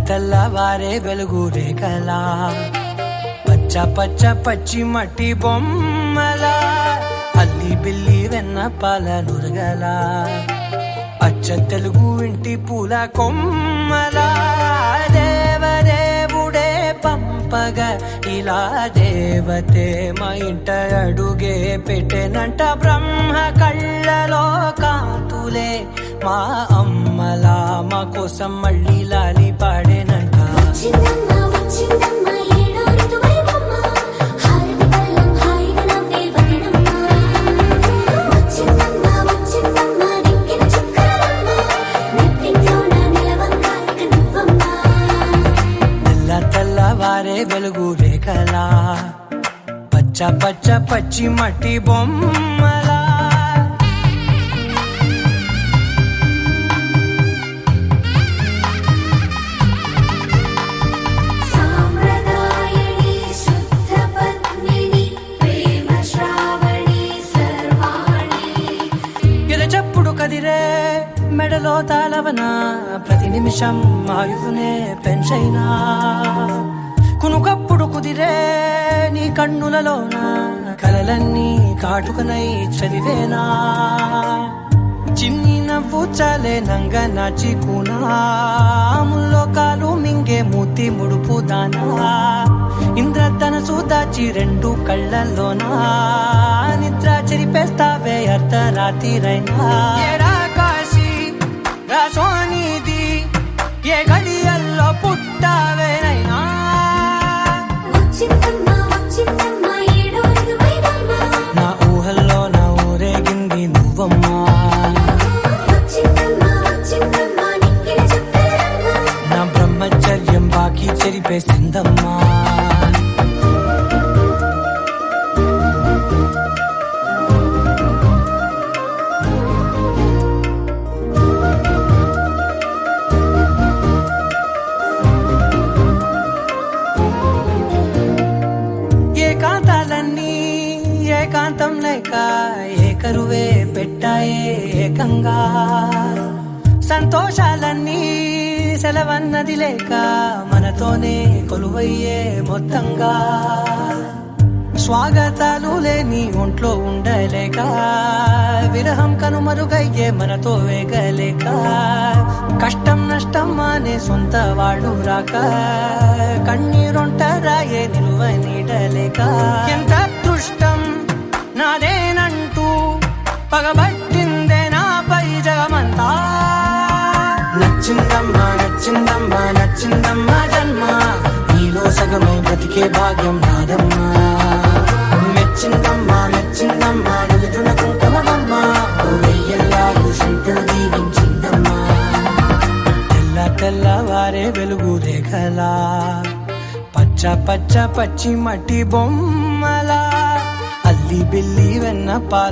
తెల్లవారే వెలుగు రేఖలా పచ్చ పచ్చ పచ్చి మట్టి బొమ్మలా అల్లి బిల్లి వెన్న పాల నురగలా అచ్చ తెలుగు ఇంటి పూల కొమ్మలా దేవదేవుడే పంపగా ఇలా దేవతే మా ఇంట అడుగే పెట్టెనంట బ్రహ్మ కళ్ళలో కాంతులే మా అమ్మలా మా కోసం మళ్ళీ లాలి పాడేనంట. తెల్లవారే వెలుగు రేఖలా పచ్చ పచ్చ పచ్చి మట్టి బొమ్మలా ఎరచప్పుడు కదిరే మెడలో తాళవన ప్రతి నిమిషం ఆయుధునే పెంచైనా కునుకప్పుడు కుదిరే నీ కన్నులలోన కలలన్నీ కాటుకనై చదివేనా చిన్ని నవ్వు చాలే నంగ నాచి కూనాముల్లో కాలు మింగే మూతి ముడుపు దానా ఇంద్రధనసు దాచి రెండు కళ్ళల్లోనా నిద్ర చెరిపేస్తావే అర్ధరాత్రిరైనా కాశీ రాసోనిది ఏ గడియల్లో పుట్టావేనైనా నా ఊహల్లో నా ఊరేగింది నువ్వమ్మా నా బ్రహ్మచర్యం బాకీ చెరిపేసిందమ్మా. ఏకాంతాలన్నీ ఏకాంతం లేక ఏకరువే పెట్టాయే ఏకంగా సంతోషాలన్నీ సెలవన్నది లేక మనతోనే కొలువయ్యే మొత్తంగా స్వాగతాలు లేని ఒంట్లో ఉండలేక విరహం కనుమరుగయ్యే మనతో వేగలేక కష్టం నష్టం అనే సొంత వాళ్ళు రాక కన్నీరొంటరాయే నిలువ నీడలేక ఎంత అదృష్టం నాదేనంటూ పగబట్టిందే నాపై జగమంతా నచ్చిందమ్మా నచ్చిందమ్మా నచ్చిందమ్మా జన్మ నీలో సగమై బ్రతికే భాగ్యం నాదమ్మా మెచ్చిందమ్మా మెచ్చిందమ్మా నిలుతున్న కుంకుమమ్మా వెయ్యల్లాగు శంకరు దీవించిందమ్మా. తెల్లవారే వెలుగు రేఖలా పచ్చ పచ్చ పచ్చి మట్టి బొమ్మలా అల్లి బిల్లి వెన్న పాల